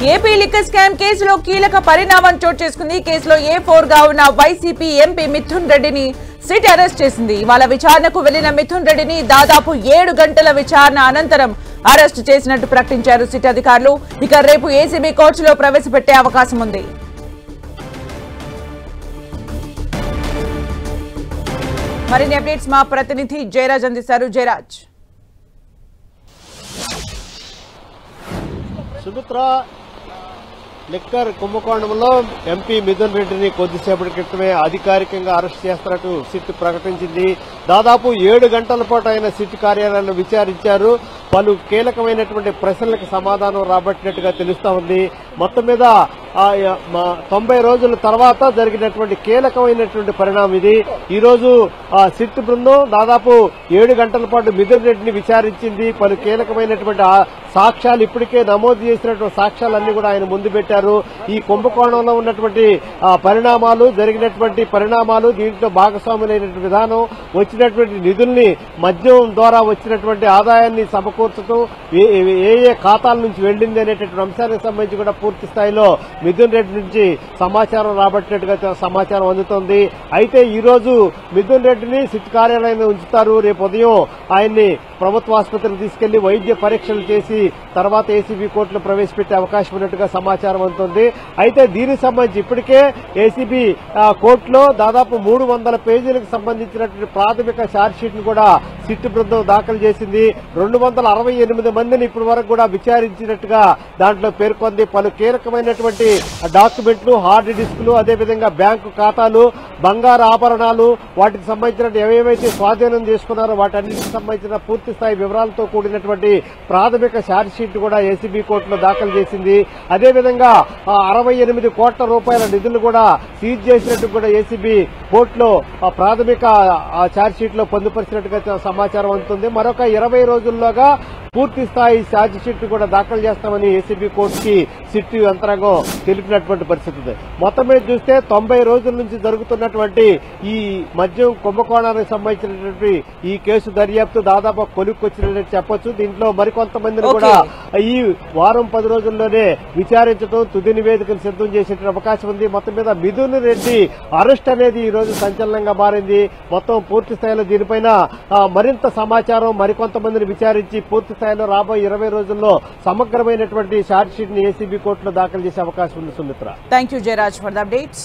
AP liquor scam కేసులో కీలక పరిణామం చోటు చేసుకుంది. కేసులో A4 గా ఉన్న వైసీపీ ఎంపీ మిథున్ రెడ్డిని సిట్ అరెస్ట్ చేసింది. ఇవాళ విచారణకు వెళ్లిన మిథున్ రెడ్డిని దాదాపు 7 గంటల విచారణ అనంతరం అరెస్టు చేసినట్టు ప్రకటించారు సిట్ అధికారులు. ఇక రేపు ఏసీబీ కోర్టులో ప్రవేశపెట్టే అవకాశం ఉంది. మరిన్ని అప్డేట్స్ మా ప్రతినిధి జయరాజ్ అందిస్తారు. జయరాజ్, సుమిత్ర, లిక్కర్ కుంభకోణంలో ఎంపీ మిథున్ రెడ్డిని కొద్దిసేపటి క్రితమే అధికారికంగా అరెస్ట్ చేస్తున్నట్టు సిట్ ప్రకటించింది. దాదాపు 7 గంటల పాటు ఆయన సిట్ కార్యాలయంలో విచారించారు. పలు కీలకమైనటువంటి ప్రశ్నలకు సమాధానం రాబట్టినట్టుగా తెలుస్తా ఉంది. మొత్తం మీద 90 రోజుల తర్వాత జరిగినటువంటి కీలకమైనటువంటి పరిణామం ఇది. ఈ రోజు సిట్ బృందం దాదాపు 7 గంటల పాటు మిథున్ రెడ్డిని విచారించింది. పలు కీలకమైనటువంటి సాక్ష్యాలు ఇప్పటికే నమోదు చేసినటువంటి సాక్ష్యాలన్నీ కూడా ఆయన ముందు పెట్టారు. ఈ కుంభకోణంలో ఉన్నటువంటి పరిణామాలు, జరిగినటువంటి పరిణామాలు, దీంట్లో భాగస్వాములైనటువంటి విధానం, వచ్చినటువంటి నిధుల్ని మద్యం ద్వారా వచ్చినటువంటి ఆదాయాన్ని సమకూర్చడం, ఏ ఖాతాల నుంచి వెళ్లింది అనేటువంటి అంశానికి సంబంధించి కూడా పూర్తి స్థాయిలో మిథున్ రెడ్డి నుంచి సమాచారం రాబట్టినట్టుగా సమాచారం అందుతోంది. అయితే ఈ రోజు మిథున్ రెడ్డిని సిట్ కార్యాలయంలో ఉంచుతారు. రేపు ఉదయం ఆయన్ని ప్రభుత్వ ఆసుపత్రికి తీసుకెళ్లి వైద్య పరీక్షలు చేసి తర్వాత ఏసీబీ కోర్టులో ప్రవేశపెట్టే అవకాశం ఉన్నట్టుగా సమాచారం అందుతుంది. అయితే దీనికి సంబంధించి ఇప్పటికే ఏసీబీ కోర్టులో దాదాపు 300 పేజీలకు సంబంధించినటువంటి ప్రాథమిక ఛార్జ్షీట్ ను కూడా సిట్ బృందం దాఖలు చేసింది. 268 మందిని ఇప్పటి వరకు కూడా విచారించినట్టుగా దాంట్లో పేర్కొంది. పలు కీలకమైనటువంటి డాక్యుమెంట్లు, హార్డ్ డిస్కులు, అదేవిధంగా బ్యాంకు ఖాతాలు, బంగారు ఆభరణాలు, వాటికి సంబంధించిన ఏవేవైతే స్వాధీనం చేసుకున్నారో వాటన్నిటికి సంబంధించిన పూర్తి స్థాయి వివరాలతో కూడినటువంటి ప్రాథమిక ఛార్జ్షీట్ కూడా ఏసీబీ కోర్టులో దాఖలు చేసింది. అదేవిధంగా 68 కోట్ల రూపాయల నిధులు కూడా సీజ్ చేసినట్టు కూడా ఏసీబీ కోర్టులో ప్రాథమిక ఛార్జ్షీట్ లో పొందుపరిచినట్టుగా సమాచారం అందుతుంది. మరొక 20 రోజుల్లోగా పూర్తి స్థాయి ఛార్జ్షీట్ కూడా దాఖలు చేస్తామని ఏసీబీ కోర్టుకి సిట్ యంత్రాంగం తెలిపినటువంటి పరిస్థితి. మొత్తం మీద చూస్తే 90 రోజుల నుంచి జరుగుతున్నటువంటి ఈ మద్యం కుంభకోణానికి సంబంధించినటువంటి ఈ కేసు దర్యాప్తు దాదాపు కొలుక్కొచ్చినట్టు చెప్పొచ్చు. దీంట్లో మరికొంతమందిని కూడా ఈ వారం 10 రోజుల్లోనే విచారించడం, తుది నివేదికను సిద్ధం చేసే అవకాశం ఉంది. మొత్తం మీద మిథున్ రెడ్డి అరెస్ట్ అనేది ఈ రోజు సంచలనంగా మారింది. మొత్తం పూర్తి స్థాయిలో దీనిపైన మరింత సమాచారం, మరికొంతమందిని విచారించి పూర్తి స్థాయిలో రాబోయే 20 రోజుల్లో సమగ్రమైనటువంటి ఛార్జ్షీట్ ని ఏసీబీ కోర్టులో దాఖలు చేసే అవకాశం ఉంది. Sumitra, thank you Jayaraj for the updates.